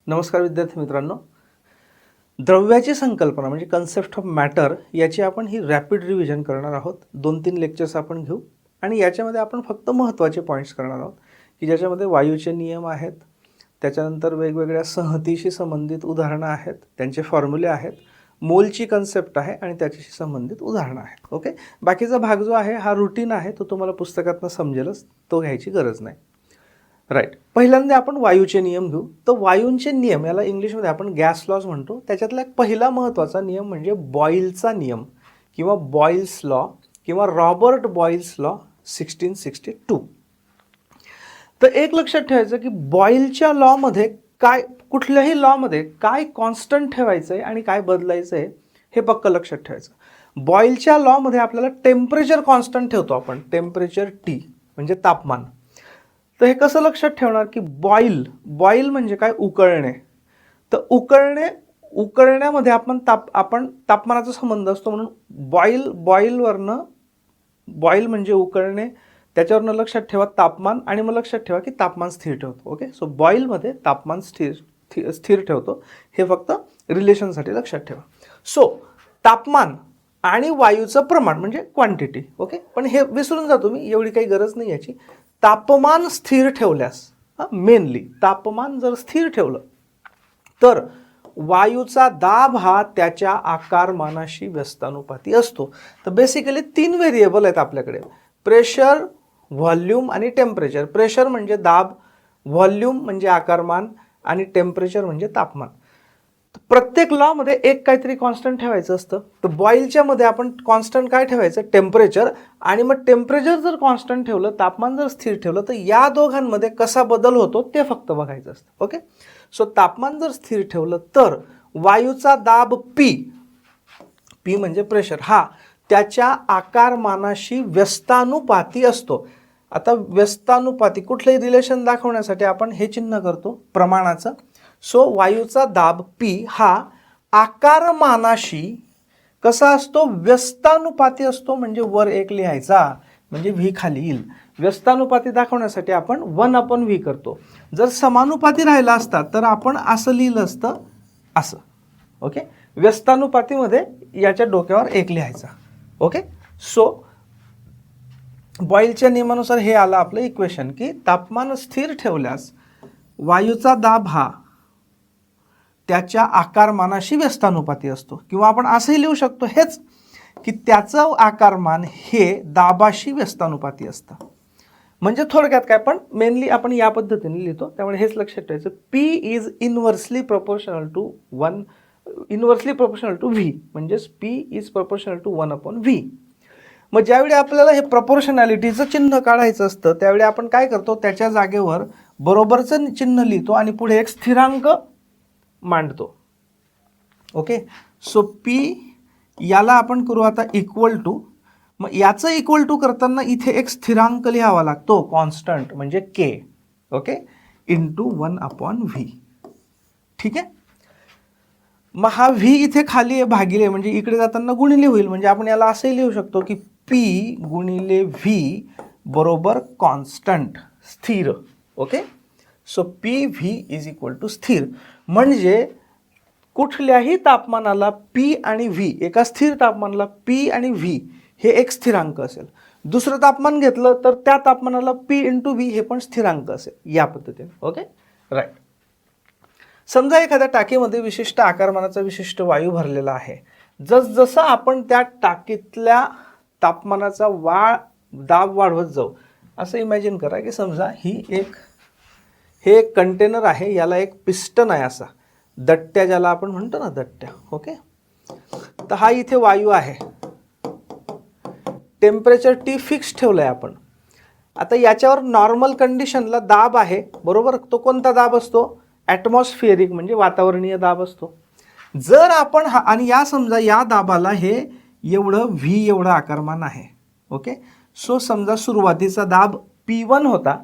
नमस्कार विद्यार्थी मित्रांनो, द्रव्याची संकल्पना म्हणजे कन्सेप्ट ऑफ मॅटर याची आपण ही रॅपिड रिव्हिजन करणार आहोत. 2-3 लेक्चर्स आपण घेऊ आणि याच्यामध्ये आपण फक्त महत्त्वाचे पॉईंट्स करणार आहोत की ज्याच्यामध्ये वायूचे नियम आहेत, त्याच्यानंतर वेगवेगळ्या संहतीशी संबंधित उदाहरणं आहेत, त्यांचे फॉर्म्युले आहेत, मोलची कन्सेप्ट आहे आणि त्याच्याशी संबंधित उदाहरणं आहेत. ओके, बाकीचा भाग जो आहे हा रुटीन आहे, तो तुम्हाला पुस्तकातनं समजेलच, तो घ्यायची गरज नाही. राईट, पहिल्यांदा आपण वायूचे नियम घेऊ. तर वायूंचे नियम याला इंग्लिशमध्ये आपण गॅस लॉज म्हणतो. त्याच्यातला एक पहिला महत्त्वाचा नियम म्हणजे बॉईलचा नियम किंवा बॉईल्स लॉ किंवा रॉबर्ट बॉईल्स लॉ 1662. तर एक लक्षात ठेवायचं की बॉईलच्या लॉमध्ये काय, कुठल्याही लॉमध्ये काय कॉन्स्टंट ठेवायचं आहे आणि काय बदलायचं आहे हे पक्क लक्षात ठेवायचं. बॉईलच्या लॉमध्ये आपल्याला टेम्परेचर कॉन्स्टंट ठेवतो आपण, टेम्परेचर टी म्हणजे तापमान. तर हे कसं लक्षात ठेवणार की बॉईल म्हणजे काय, उकळणे. तर उकळण्यामध्ये आपण तापमानाचा संबंध असतो, म्हणून बॉईल म्हणजे उकळणे, त्याच्यावरनं लक्षात ठेवा तापमान आणि मग लक्षात ठेवा की तापमान स्थिर ठेवतो. ओके, सो बॉईलमध्ये तापमान स्थिर ठेवतो, हे फक्त रिलेशनसाठी लक्षात ठेवा. सो तापमान आणि वायूचं प्रमाण म्हणजे क्वांटिटी. ओके, पण हे विसरून जा तुम्ही, एवढी काही गरज नाही याची. तापमान स्थिर ठेवल्यास, मेनली तापमान जर स्थिर ठेवलं तर वायूचा दाब हा त्याच्या आकारमानाशी व्यस्तानुपाती असतो. तर बेसिकली 3 व्हेरिएबल आहेत आपल्याकडे, प्रेशर, व्हॉल्यूम आणि टेम्परेचर. प्रेशर म्हणजे दाब, व्हॉल्यूम म्हणजे आकारमान आणि टेम्परेचर म्हणजे तापमान. प्रत्येक लॉमध्ये एक काहीतरी कॉन्स्टंट ठेवायचं असतं. तर बॉईलच्या मध्ये आपण कॉन्स्टंट काय ठेवायचं, टेम्परेचर. आणि मग टेम्परेचर जर कॉन्स्टंट ठेवलं, तापमान जर स्थिर ठेवलं, तर या दोघांमध्ये कसा बदल होतो ते फक्त बघायचं असतं. ओके, सो तापमान जर स्थिर ठेवलं तर वायूचा दाब पी म्हणजे प्रेशर हा त्याच्या आकारमानाशी व्यस्तानुपाती असतो. आता व्यस्तानुपाती कुठलंही रिलेशन दाखवण्यासाठी आपण हे चिन्ह करतो प्रमाणाचं. सो वायूचा दाब P हा आकारमानाशी कसा असतो, व्यस्तानुपाती असतो. म्हणजे वर एक लिहायचा म्हणजे V खाली येईल. व्यस्तानुपाती दाखवण्यासाठी आपण 1/V करतो. जर समानुपाती राहिला असता तर आपण असं लिहिलं असतं, असं. ओके, व्यस्तानुपातीमध्ये याच्या डोक्यावर एक लिहायचा. ओके, सो बॉईलच्या नियमानुसार हे आलं आपलं इक्वेशन की तापमान स्थिर ठेवल्यास वायूचा दाब हा त्याच्या आकारमानाशी व्यस्तानुपाती असतो. किंवा आपण असंही लिहू शकतो हेच की त्याचं आकारमान हे दाबाशी व्यस्तानुपाती असतं. म्हणजे थोडक्यात काय, पण मेनली आपण या पद्धतीने लिहितो, त्यामुळे हेच लक्षात ठेवायचं. P is inversely proportional to V, म्हणजेच P is proportional to 1/V. मग ज्यावेळी आपल्याला हे प्रपोर्शनॅलिटीचं चिन्ह काढायचं असतं त्यावेळी आपण काय करतो, त्याच्या जागेवर बरोबरचं चिन्ह लिहितो आणि पुढे एक स्थिरांक मांडतो. ओके, सो P याला आपण करू आता इक्वल टू. मग याचं इक्वल टू करताना इथे एक स्थिरांक लिहावा लागतो, कॉन्स्टंट म्हणजे K. Okay, into 1/V. ठीक आहे, मग हा V इथे खाली आहे भागिले, म्हणजे इकडे जाताना गुणिले होईल. म्हणजे आपण याला असंही लिहू शकतो की P गुणिले V बरोबर कॉन्स्टंट, स्थिर. Okay, so PV is equal to स्थिर. म्हणजे कुठल्याही तापमानाला P आणि V, एका स्थिर तापमानाला P आणि V हे एक स्थिरांक असेल. दुसरं तापमान घेतलं तर त्या तापमानाला P इंटू V हे पण स्थिरांक असेल, या पद्धतीने. Okay, right. समजा एखाद्या टाकीमध्ये विशिष्ट आकारमानाचा विशिष्ट वायू भरलेला आहे. जसजसं आपण त्या टाकीतल्या तापमानाचा दाब वाढवत जाऊ, असं इमॅजिन करा की समजा हे एक कंटेनर आहे, याला एक पिस्टन आहे, असा दट्ट्या ज्याला आपण म्हणतो ना, दट्ट्या. ओके, तर हा इथे वायू आहे, टेम्परेचर T फिक्स ठेवलं आहे आपण. आता याच्यावर नॉर्मल कंडिशनला दाब आहे, बरोबर. तो कोणता दाब असतो, ॲटमॉस्फिअरिक म्हणजे वातावरणीय दाब असतो. जर आपण आणि या समजा या दाबाला हे एवढं V एवढं आकारमान आहे. ओके, सो समजा सुरुवातीचा दाब P1 होता,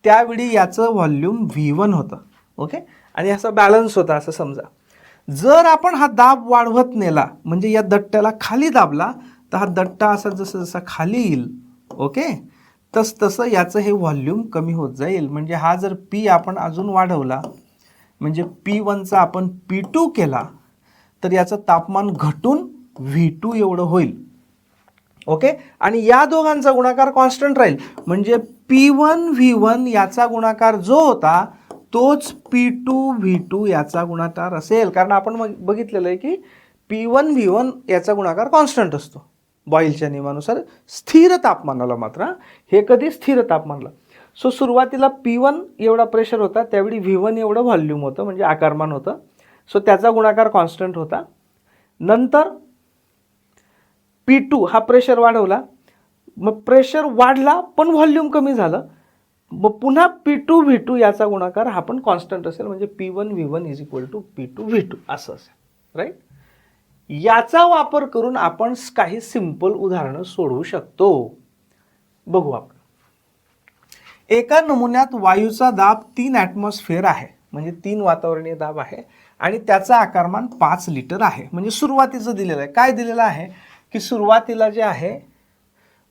त्यावेळी याचं व्हॉल्यूम V1 होतं. ओके, आणि असा बॅलन्स होता असं समजा. जर आपण हा दाब वाढवत नेला, म्हणजे या दट्ट्याला खाली दाबला, तर हा दट्टा असा जसा खाली येईल, ओके, तसं याचं हे व्हॉल्यूम कमी होत जाईल. म्हणजे हा जर P आपण अजून वाढवला, म्हणजे P1चा आपण P2 केला तर याचं तापमान घटून V2 एवढं होईल. ओके, आणि या दोघांचा गुणाकार कॉन्स्टंट राहील म्हणजे P1 V1 याचा गुणाकार जो होता तोच P2 V2 याचा गुणाकार असेल. कारण आपण बघितलेलं आहे की P1 V1 याचा गुणाकार कॉन्स्टंट असतो बॉईलच्या नियमानुसार स्थिर तापमानाला. मात्र हे कधी स्थिर तापमानाला. सो सुरुवातीला P1 एवढा प्रेशर होता त्यावेळी V1 एवढं व्हॉल्यूम होतं म्हणजे आकारमान होतं. सो त्याचा गुणाकार कॉन्स्टंट होता. नंतर P2 हा प्रेशर वाढवला, मग प्रेशर वाढला पण व्हॉल्यूम कमी झालं, मग पुन्हा P2 V2 याचा गुणाकार हा पण कॉन्स्टंट असेल म्हणजे P1 V1 is equal to P2 V2 असं असेल. राईट. याचा वापर करून आपण काही सिंपल उदाहरणं सोडवू शकतो. बघू आपण. एका नमुन्यात वायूचा दाब 3 ॲटमॉस्फिअर आहे म्हणजे 3 वातावरणीय दाब आहे आणि त्याचा आकारमान 5 लिटर आहे. म्हणजे सुरुवातीचं दिलेलं आहे. काय दिलेलं आहे की सुरुवातीला जे आहे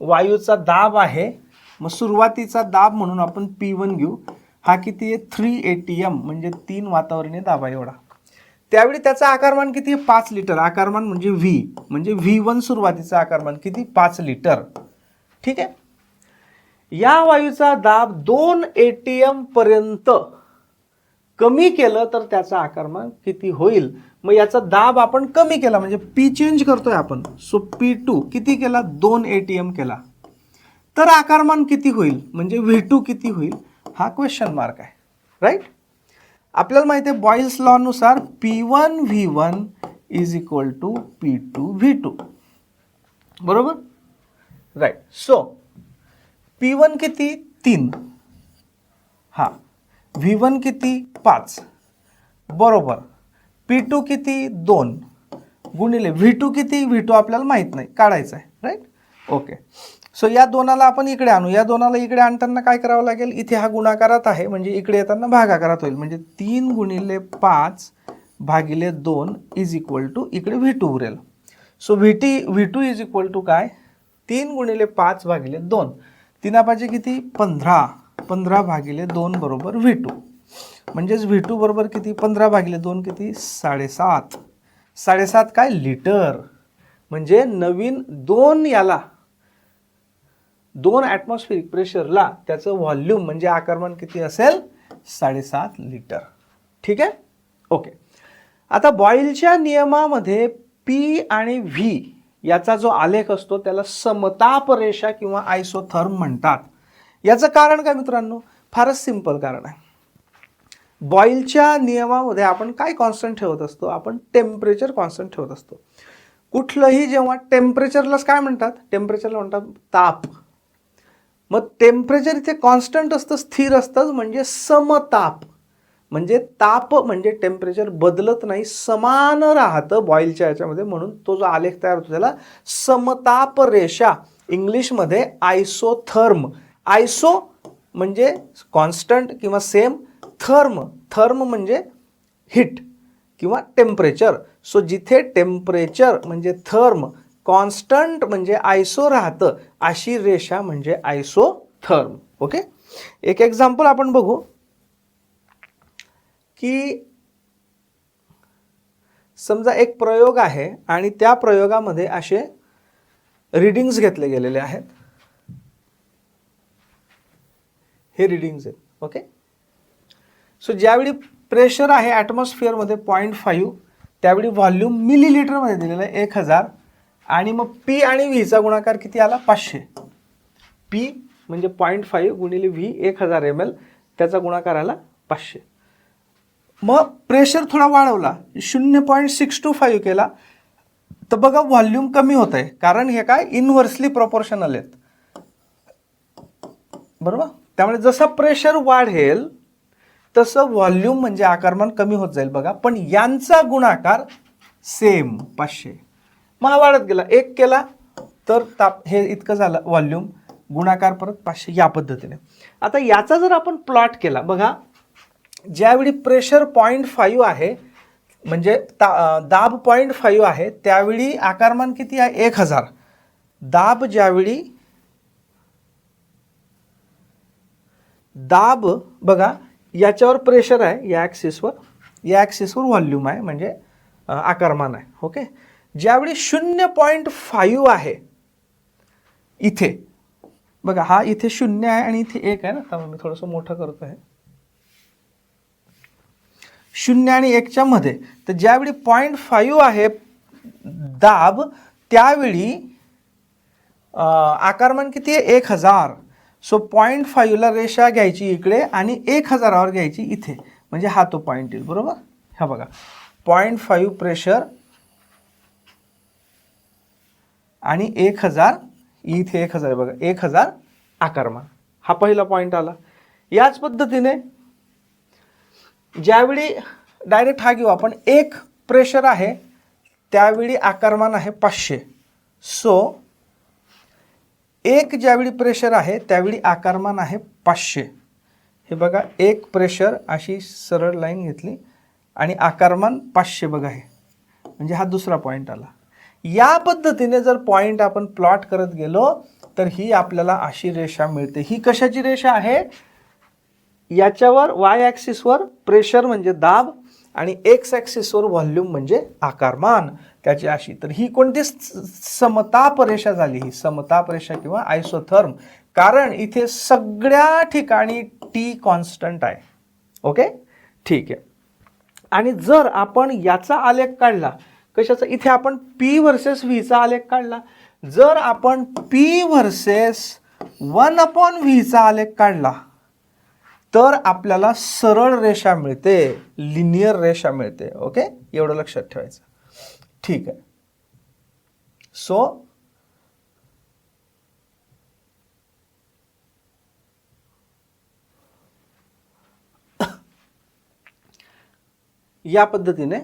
वायूचा दाब आहे, मग सुरुवातीचा दाब म्हणून आपण P1 घेऊ. हा किती आहे 3 ATM म्हणजे 3 वातावरणीय दाबा एवढा. त्यावेळी त्याचा आकारमान किती आहे 5 लिटर. आकारमान म्हणजे V म्हणजे V1 सुरुवातीचा आकारमान किती 5 लिटर. ठीक आहे. या वायूचा दाब 2 ATM पर्यंत कमी केलं तर त्याचा आकारमान किती होईल. मग याचा दाब आपण कमी केला म्हणजे P चेंज करतोय आपण. सो P2 किती केला 2 ATM केला तर आकारमान किती होईल म्हणजे V2 किती होईल हा क्वेश्चन मार्क आहे. राईट. आपल्याला माहिती आहे बॉईल्स लॉ नुसार P1 V1 is equal to P2 V2. बरोबर. राईट. सो P1 किती 3, हा V1 किती 5 बरोबर. P2 किती 2 गुणिले V2 किती. V2 आपल्याला माहित नाही काढायचं आहे. राईट. ओके. सो या दोनाला आपण इकडे आणू. या दोनाला इकडे आणताना काय करावं लागेल, इथे हा गुणाकारात आहे म्हणजे इकडे येताना भागाकारात होईल म्हणजे 3 गुणिले 5 भागिले 2 इज इक्वल टू इकडे V2 उरेल. So V2 is equal to काय 3 गुणिले 5 भागिले 2. 3 पाचे किती 15. 15 भागिले 2 बरोबर V2 म्हणजेच V2 बरोबर किती 15 भागिले 2 किती 7.5. 7.5 काय लिटर. म्हणजे नवीन 2 ॲटमॉस्फिअरिक प्रेशरला त्याचं व्हॉल्यूम म्हणजे आकारमान किती असेल 7.5 लिटर. ठीक आहे. ओके. आता बॉईलच्या नियमामध्ये P आणि V याचा जो आलेख असतो त्याला समताप रेषा किंवा आयसोथर्म म्हणतात. याचं कारण काय मित्रांनो, फारच सिंपल कारण आहे. बॉईलच्या नियमामध्ये आपण काय कॉन्स्टंट ठेवत असतो, आपण टेम्परेचर कॉन्स्टंट ठेवत असतो. कुठलंही जेव्हा टेम्परेचरलाच काय म्हणतात, टेम्परेचरला म्हणतात ताप. मग टेम्परेचर इथे कॉन्स्टंट असतं स्थिर असतं म्हणजे समताप. म्हणजे ताप म्हणजे टेम्परेचर बदलत नाही समान राहतं बॉईलच्या याच्यामध्ये म्हणून तो जो आलेख तयार होतो त्याला समताप रेषा इंग्लिशमध्ये आयसोथर्म. आयसो म्हणजे कॉन्स्टंट किंवा सेम, थर्म म्हणजे हीट किंवा टेम्परेचर. सो जिथे टेम्परेचर म्हणजे थर्म, कॉन्स्टंट म्हणजे आयसो राहतं अशी रेषा म्हणजे आयसोथर्म. ओके. एक एक्झाम्पल आपण बघू की समजा एक प्रयोग आहे आणि त्या प्रयोगामध्ये असे रीडिंग्स घेतले गेलेले आहेत. हे रीडिंग्स आहेत. ओके. सो ज्यावेळी प्रेशर आहे ॲटमॉस्फिअरमध्ये 0.5 त्यावेळी व्हॉल्यूम मिलीलिटरमध्ये दिलेलं आहे 1000 आणि मग P आणि Vचा गुणाकार किती आला 500. P म्हणजे 0.5 गुणिले V 1000 ml त्याचा गुणाकार आला 500. मग प्रेशर थोडा वाढवला 0.625 केला तर बघा व्हॉल्यूम कमी होत आहे कारण हे काय इनव्हर्सली प्रोपोर्शनल आहेत. बरोबर. त्यामुळे जसं प्रेशर वाढेल तसं व्हॉल्यूम म्हणजे आकारमान कमी होत जाईल बघा. पण यांचा गुणाकार सेम 500. मग हा वाढत गेला 1 केला तर ताप हे इतकं झालं व्हॉल्यूम, गुणाकार परत 500 या पद्धतीने. आता याचा जर आपण प्लॉट केला बघा, ज्यावेळी प्रेशर 0.5 आहे म्हणजे दाब 0.5 आहे त्यावेळी आकारमान किती आहे 1000. दाब ज्यावेळी दाब बघा याच्यावर प्रेशर आहे या ॲक्सिसवर या ॲक्सिसवर व्हॉल्यूम आहे म्हणजे आकारमान आहे. ओके, ज्यावेळी 0.5 आहे इथे बघा, हा इथे 0 आहे आणि इथे 1 आहे ना, तर मी थोडंसं मोठं करतो आहे, 0 आणि 1च्या मध्ये. तर ज्यावेळी 0.5 आहे दाब, त्यावेळी आकारमान किती आहे 1000. सो 0.5ला रेषा घ्यायची इकडे आणि 1000वर घ्यायची इथे, म्हणजे हा तो पॉईंट येईल. बरोबर, हा बघा 0.5 प्रेशर आणि 1000 इथे 1000 बघा, 1000 आकारमान, हा पहिला पॉईंट आला. याच पद्धतीने ज्यावेळी डायरेक्ट हा घेऊ आपण, 1 प्रेशर आहे त्यावेळी आकारमान आहे 500. सो 1 ज्यावेळी प्रेशर आहे त्यावेळी आकारमान आहे 500. हे बघा, 1 प्रेशर अशी सरळ लाईन घेतली आणि आकारमान 500 बघा, हे म्हणजे हा दुसरा पॉईंट आला. या पद्धतीने जर पॉईंट आपण प्लॉट करत गेलो तर ही आपल्याला अशी रेषा मिळते. ही कशाची रेषा आहे? याच्यावर वाय ॲक्सिसवर प्रेशर म्हणजे दाब आणि एक्स ॲक्सिसवर व्हॉल्यूम म्हणजे आकारमान, त्याची अशी. तर ही कोणती समताप रेषा झाली? ही समताप रेषा किंवा आयसोथर्म, कारण इथे सगळ्या ठिकाणी टी कॉन्स्टंट आहे. ओके, ठीक आहे. आणि जर आपण याचा आलेख काढला, कशाचा? इथे आपण पी व्हर्सेस व्हीचा आलेख काढला. जर आपण पी व्हर्सेस 1/व्हीचा आलेख काढला तर आपल्याला सरळ रेषा मिळते, लिनियर रेषा मिळते. ओके, एवढं लक्षात ठेवायचं. ठीक आहे. सो या पद्धतीने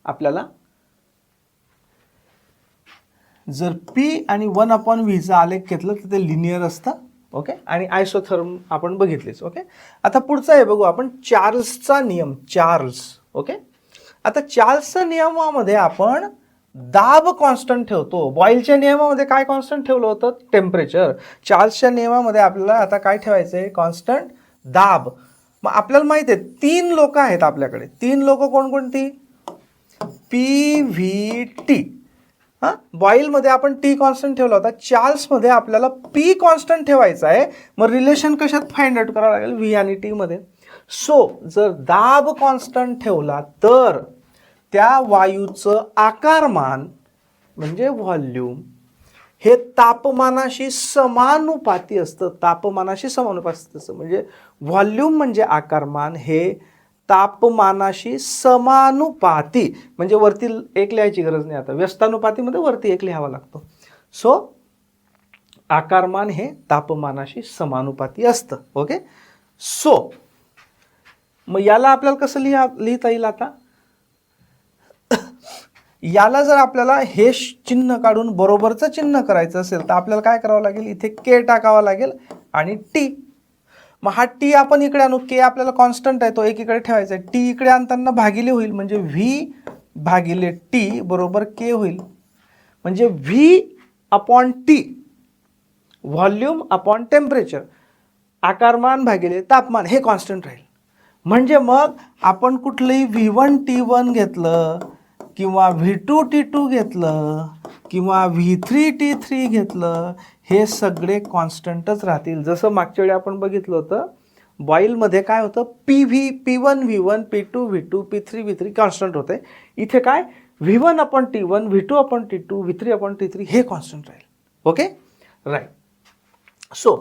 आपल्याला जर पी आणि 1/व्हीचा आलेख घेतलं तर ते लिनियर असतं. ओके, आणि आयसोथर्म आपण बघितलेच. ओके, आता पुढचा आहे बघू आपण, चार्ल्सचा नियम. चार्ल्स. ओके, आता चार्ल्सच्या नियमामध्ये आपण दाब कॉन्स्टंट ठेवतो. बॉईलच्या नियमामध्ये काय कॉन्स्टंट ठेवलं होतं? टेम्परेचर. चार्ल्सच्या नियमामध्ये आपल्याला आता काय ठेवायचं आहे? कॉन्स्टंट दाब. मग आपल्याला माहिती आहे 3 लोक आहेत आपल्याकडे. 3 लोक कोणकोणती? P V T. हां, बॉईलमध्ये आपण टी कॉन्स्टंट ठेवला होता, चार्ल्समध्ये आपल्याला पी कॉन्स्टंट ठेवायचा आहे. मग रिलेशन कशात फाइंड आउट करावं लागेल? व्ही आणि टी मध्ये. सो जर दाब कॉन्स्टंट ठेवला तर त्या वायूचं आकारमान म्हणजे व्हॉल्यूम हे तापमानाशी समानुपाती असतं. तापमानाशी समानुपाती असतं म्हणजे व्हॉल्यूम म्हणजे आकारमान हे तापमानाशी समानुपाती, म्हणजे वरती 1 लिहायची गरज नाही. आता व्यस्तानुपातीमध्ये वरती 1 लिहावा लागतो. सो आकारमान हे तापमानाशी समानुपाती असतं. ओके, सो मग याला आपल्याला कसं लिहिता येईल? आता याला जर आपल्याला हे चिन्ह काढून बरोबरचं चिन्ह करायचं असेल तर आपल्याला काय करावं लागेल? इथे के टाकावा लागेल आणि टी. मग हा टी आपण इकडे आणू. के आपल्याला कॉन्स्टंट आहे, तो एकीकडे ठेवायचा आहे. टी इकडे आणताना भागिले होईल, म्हणजे व्ही भागिले टी बरोबर के होईल. म्हणजे V upon T, volume upon temperature, आकारमान भागिले तापमान, हे कॉन्स्टंट राहील. म्हणजे मग आपण कुठलंही V1 T1 घेतलं किंवा V2 T2 घेतलं किंवा V3 T3 घेतलं, हे सगळे कॉन्स्टंटच राहतील. जसं मागच्या वेळी आपण बघितलं होतं, बॉईलमध्ये काय होतं? P1 V1, P2 V2, P3 V3 constant होते. इथे काय? V1/T1, V2/T2, V3/T3 हे कॉन्स्टंट राहील. Okay, right. सो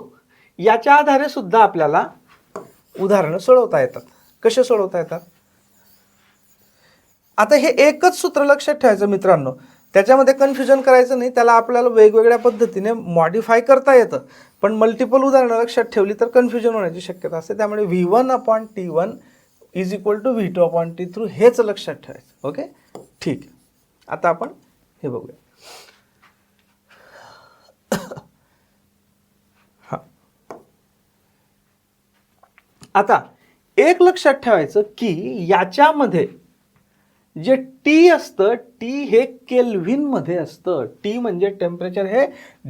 याच्या आधारे सुद्धा आपल्याला उदाहरणं सोडवता येतात. कसे सोडवता येतात? आता हे एकच सूत्र लक्षात ठेवायचं मित्रांनो, त्याच्यामध्ये कन्फ्युजन करायचं नाही. त्याला आपल्याला वेगवेगळ्या पद्धतीने मॉडिफाय करता येतं, पण मल्टिपल उदाहरणं लक्षात ठेवली तर कन्फ्युजन होण्याची शक्यता असते. त्यामुळे V1/T1 is equal to V2/T3 हेच लक्षात ठेवायचं. ओके, ठीक. आता आपण हे बघूया. आता एक लक्षात ठेवायचं की याच्यामध्ये जे टी असतं, टी हे केल्व्हिनमध्ये असतं. टी म्हणजे टेम्परेचर हे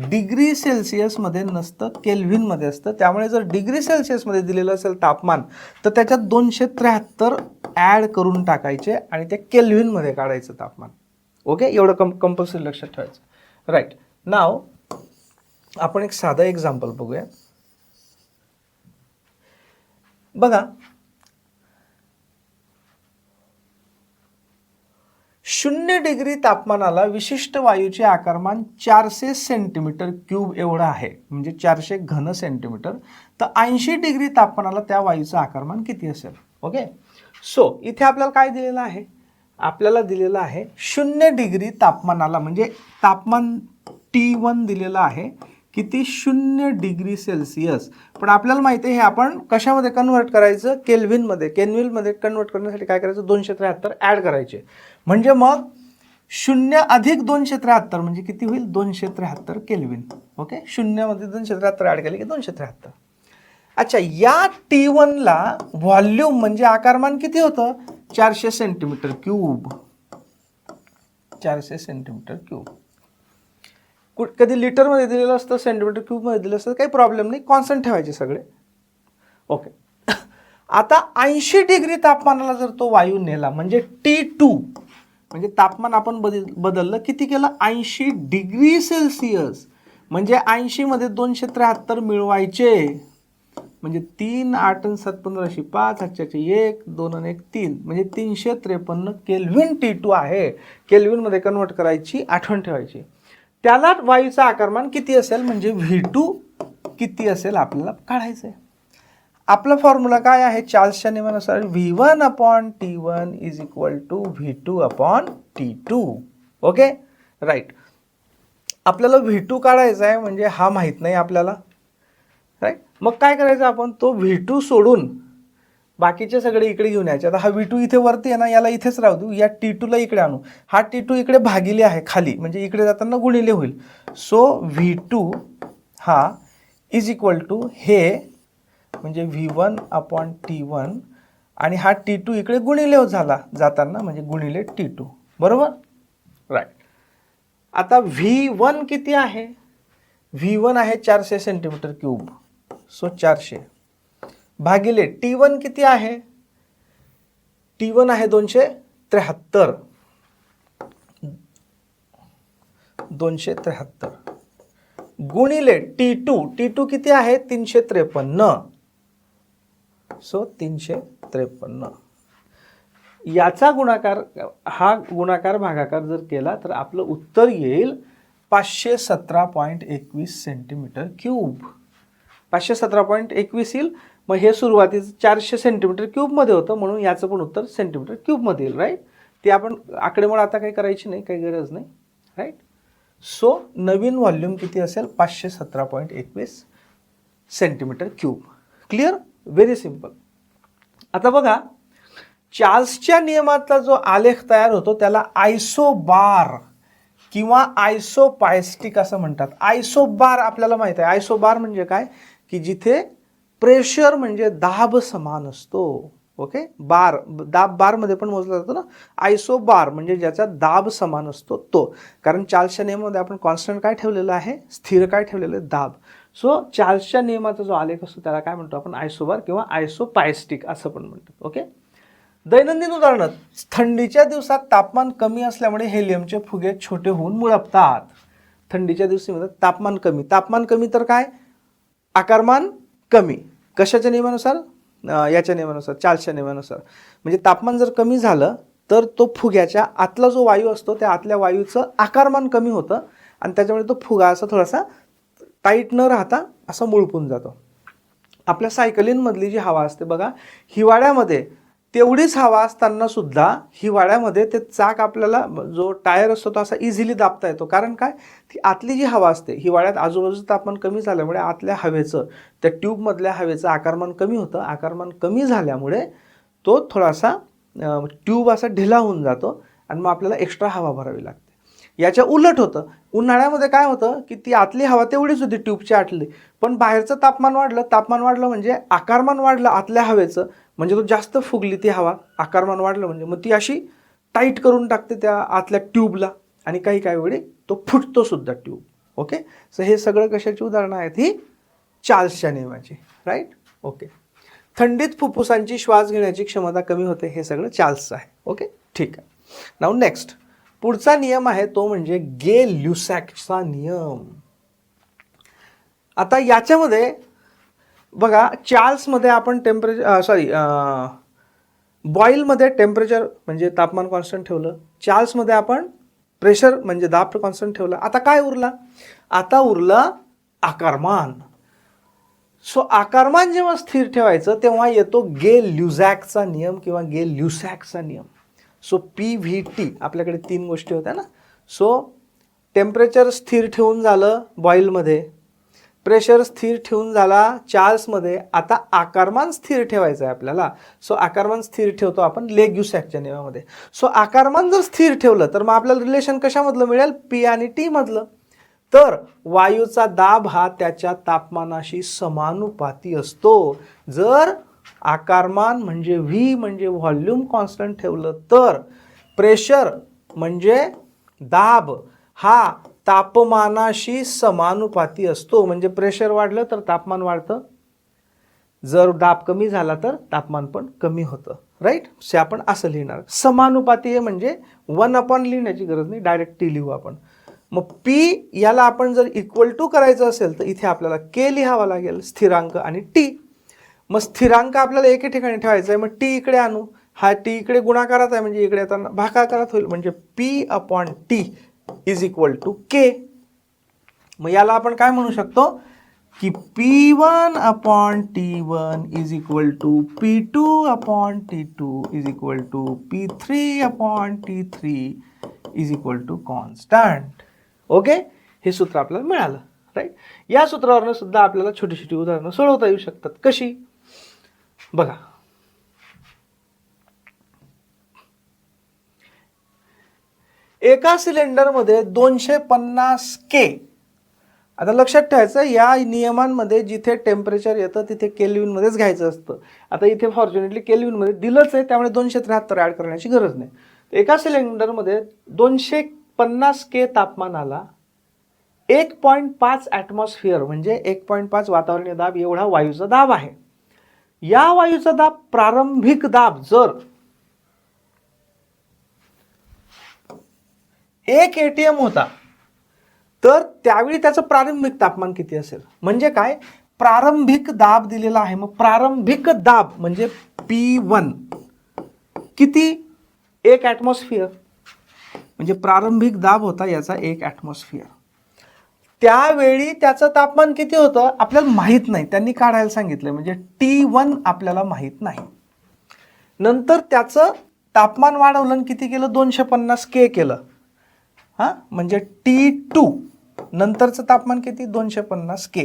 डिग्री सेल्सिअसमध्ये नसतं, केल्व्हिनमध्ये असतं. त्यामुळे जर डिग्री सेल्सिअसमध्ये दिलेलं असेल तापमान तर त्याच्यात 273 ॲड करून टाकायचे आणि ते केल्व्हिनमध्ये काढायचं तापमान. ओके, एवढं कंपल्सरी लक्षात ठेवायचं. राईट, नाव आपण एक साधं एक्झाम्पल बघूया. बघा, 0 डिग्री तापमानाला विशिष्ट वायूचे आकारमान 400 सेंटीमीटर क्यूब एवढं आहे, म्हणजे 400 घन सेंटीमीटर. तर 80 डिग्री तापमानाला त्या वायूचं आकारमान किती असेल? ओके, सो इथे आपल्याला काय दिलेलं आहे? आपल्याला दिलेलं आहे 0 डिग्री तापमानाला, म्हणजे तापमान T1 दिलेलं आहे किती? 0 डिग्री सेल्सिअस. पण आपल्याला माहिती आहे हे आपण कशामध्ये कन्वर्ट करायचं? केल्व्हिनमध्ये. केल्व्हिनमध्ये कन्वर्ट करण्यासाठी काय करायचं? 273 ॲड करायचे. म्हणजे मग 0 अधिक 273 म्हणजे किती होईल? 273 केल्व्हिन. ओके, 0 मध्ये 273 ॲड केले की 273. अच्छा, या T1 ला व्हॉल्यूम म्हणजे आकारमान किती होतं? 400 सेंटीमीटर क्यूब. 400 centimetre cube. कधी लिटरमध्ये दिलेलं असतं, सेंटीमीटर क्यूबमध्ये दिलेलं असतं, काही प्रॉब्लेम नाही, कॉन्स्टंट ठेवायचे सगळे. ओके, आता 80 डिग्री तापमानाला जर तो वायू नेला, म्हणजे T2, म्हणजे तापमान आपण बदललं, किती केलं? 80 डिग्री सेल्सिअस. म्हणजे 80 मध्ये 273 मिळवायचे, म्हणजे 3 8 7 15 5 1 2 1 3, म्हणजे 353 केल्व्हिन T2 आहे. केल्व्हिनमध्ये कन्वर्ट करायची, आठवण ठेवायची. त्याला वायूचा आकारमान किती असेल, म्हणजे V2 किती असेल आपल्याला काढायचं आहे. आपला फॉर्म्युला काय आहे? चार्ल्सच्या नियमानुसार V1/T1 is equal to V2/T2. Okay, right. आपल्याला V2 काढायचा आहे, म्हणजे हा माहीत नाही आपल्याला, राईट. मग काय करायचं? आपण तो V2 सोडून बाकीचे सगळे इकडे घेऊन यायचे. आता हा V2 इथे वरती आहे ना, याला इथेच राहू देऊ, या T2 ला इकडे आणू. हा T2 इकडे भागिले आहे खाली, म्हणजे इकडे जाताना गुणिले होईल. सो V2 हा इज इक्वल टू हे, म्हणजे V1/T1, आणि हा T2 इकडे गुणिले झाला जाताना, म्हणजे गुणिले T2. बरोबर, राईट. आता V1 किती आहे? V1 आहे 400 सेंटीमीटर क्यूब. सो 400 भागिले T1 किती आहे? T1 आहे 273. 273 गुणिले T2 किती आहे? 353. सो 353. याचा गुणाकार, हा गुणाकार भागाकार जर केला तर आपलं उत्तर येईल 517.21 सेंटीमीटर क्यूब. 517.21 येईल. मग हे सुरुवातीचं 400 सेंटीमीटर क्यूबमध्ये होतं, म्हणून याचं पण उत्तर सेंटीमीटर क्यूबमध्ये येईल. राईट, ते आपण आकडेमोड आता काही करायची नाही, काही गरज नाही. राईट, सो नवीन व्हॉल्यूम किती असेल? 517.21 centimetre cube. Clear? Very simple. आता बघा, चार्ल्सच्या नियमातला जो आलेख तयार होतो त्याला आयसोबार किंवा आयसोपायस्टिक असं म्हणतात. आयसोबार आपल्याला माहित आहे. आयसोबार म्हणजे काय? की जिथे प्रेशर म्हणजे दाब समान असतो. ओके, बार, दाब बारमध्ये पण मोजला जातो ना. आयसोबार म्हणजे ज्याचा दाब समान असतो तो. कारण चार्ल्सच्या नियमामध्ये आपण कॉन्स्टंट काय ठेवलेलं आहे? स्थिर काय ठेवलेलं आहे? दाब. सो चार्ल्सच्या नियमाचा जो आलेख असतो त्याला काय म्हणतो आपण? आयसोबार किंवा आयसोपायस्टिक असं पण म्हणतो. ओके, दैनंदिन उदाहरण. थंडीच्या दिवसात तापमान कमी असल्यामुळे हेलियमचे फुगे छोटे होऊन मुळपतात. थंडीच्या दिवसामध्ये तापमान कमी. तापमान कमी तर काय? आकारमान कमी. कशाच्या नियमानुसार? याच्या नियमानुसार, चार्ल्सच्या नियमानुसार. म्हणजे तापमान जर कमी झालं तर तो फुग्याच्या आतला जो वायू असतो त्या आतल्या वायूचं आकारमान कमी होतं आणि त्याच्यामुळे तो फुगा असा थोडासा टाईट न राहता असा मुळपून जातो. आपल्या सायकलींमधली जी हवा असते बघा, हिवाळ्यामध्ये तेवढीच हवा असताना सुद्धा हिवाळ्यामध्ये ते चाक आपल्याला, जो टायर असतो तो असा इझिली दाबता येतो. कारण काय? ती आतली जी हवा असते, हिवाळ्यात आजूबाजूचं तापमान कमी झाल्यामुळे आतल्या हवेचं, त्या ट्यूबमधल्या हवेचं आकारमान कमी होतं. आकारमान कमी झाल्यामुळे तो थोडासा ट्यूब असा ढिला होऊन जातो आणि मग आपल्याला एक्स्ट्रा हवा भरावी लागते. याच्या उलट होतं. उन्हाळ्यामध्ये काय होतं की ती आतली हवा तेवढीच होती ट्यूबच्या आतली, पण बाहेरचं तापमान वाढलं म्हणजे आकारमान वाढलं आतल्या हवेचं, म्हणजे तो जास्त फुगली ती हवा, आकारमान वाढलं म्हणजे मग ती अशी टाईट करून टाकते त्या आतल्या ट्यूबला आणि काही वेळी तो फुटतो सुद्धा ट्यूब. ओके, सो हे सगळं कशाची उदाहरणं आहेत? ही चार्ल्सच्या नियमाची. राईट. ओके. थंडीत फुफ्फुसांची श्वास घेण्याची क्षमता कमी होते, हे सगळं चार्ल्सचं आहे. ओके, ठीक आहे. नाऊ नेक्स्ट पुढचा नियम आहे तो म्हणजे गे-ल्युसॅकचा नियम. आता याच्यामध्ये बघा, चार्ल्समध्ये आपण बॉईलमध्ये टेम्परेचर म्हणजे तापमान कॉन्स्टंट ठेवलं, चार्ल्समध्ये आपण प्रेशर म्हणजे दाब कॉन्स्टंट ठेवला. आता काय उरला? आता उरला आकारमान. सो आकारमान जेव्हा स्थिर ठेवायचं तेव्हा येतो गे-ल्युसॅकचा नियम किंवा गे-ल्युसॅकचा नियम. सो PVT आपल्याकडे 3 गोष्टी होत्या ना. सो टेम्परेचर स्थिर ठेवून झालं बॉईलमध्ये, प्रेशर स्थिर ठेवून झाला चार्ल्समध्ये. आता आकारमान स्थिर ठेवायचं आहे आपल्याला. सो आकारमान स्थिर ठेवतो आपण ले-ल्युसॅकच्या नियमामध्ये. सो आकारमान जर स्थिर ठेवलं तर मग आपल्याला रिलेशन कशामधलं मिळेल? P आणि T मधलं. तर वायूचा दाब हा त्याच्या तापमानाशी समानुपाती असतो. जर आकारमान म्हणजे V म्हणजे व्हॉल्यूम कॉन्स्टंट ठेवलं तर प्रेशर म्हणजे दाब हा तापमानाशी समानुपाती असतो. म्हणजे प्रेशर वाढलं तर तापमान वाढतं, जर दाब कमी झाला तर तापमान पण कमी होतं. राईट. से आपण असं लिहिणार. समानुपाती आहे म्हणजे 1 लिहिण्याची गरज नाही, डायरेक्ट T लिहू आपण. मग P याला आपण जर इक्वल टू करायचं असेल तर इथे आपल्याला K लिहावा लागेल, स्थिरांक, आणि T. मग स्थिरांक आपल्याला एके ठिकाणी ठेवायचा आहे, मग T इकडे आणू. हा T इकडे गुणाकारात आहे म्हणजे इकडे येताना भागाकारात होईल, म्हणजे P/T is equal to K. मग याला आपण काय म्हणू शकतो की P1/T1 is equal to P2/T2 is equal to P3/T3 is equal to constant. Okay, हे सूत्र आपल्याला मिळालं. राईट. या सूत्रावरनं सुद्धा आपल्याला छोटी छोटी उदाहरणं सोडवता येऊ शकतात. कशी? बघा, एका सिलेंडरमध्ये 250 K. आता लक्षात ठेवायचं, या नियमांमध्ये जिथे टेम्परेचर येतं तिथे केल्विनमध्येच घ्यायचं असतं. आता इथे फॉर्च्युनेटली केल्विनमध्ये दिलंच आहे, त्यामुळे 273 ॲड करण्याची गरज नाही. एका सिलेंडरमध्ये 250 K तापमानाला 1.5 ॲटमॉस्फिअर म्हणजे 1.5 वातावरणीय दाब एवढा वायूचा दाब आहे. या वायूचा दाब प्रारंभिक दाब जर 1 ATM होता तर त्यावेळी त्याचं प्रारंभिक तापमान किती असेल? म्हणजे काय? प्रारंभिक दाब दिलेला आहे. मग प्रारंभिक दाब म्हणजे P1 किती? 1 ॲटमॉस्फिअर. म्हणजे प्रारंभिक दाब होता याचा 1 ॲटमॉस्फिअर. त्यावेळी त्याचं तापमान किती होतं आपल्याला माहीत नाही, त्यांनी काढायला सांगितलं, म्हणजे T1 आपल्याला माहीत नाही. नंतर त्याचं तापमान वाढवलं, किती केलं? 250 K केलं. हां, म्हणजे T2 नंतरचं तापमान किती? 250 K.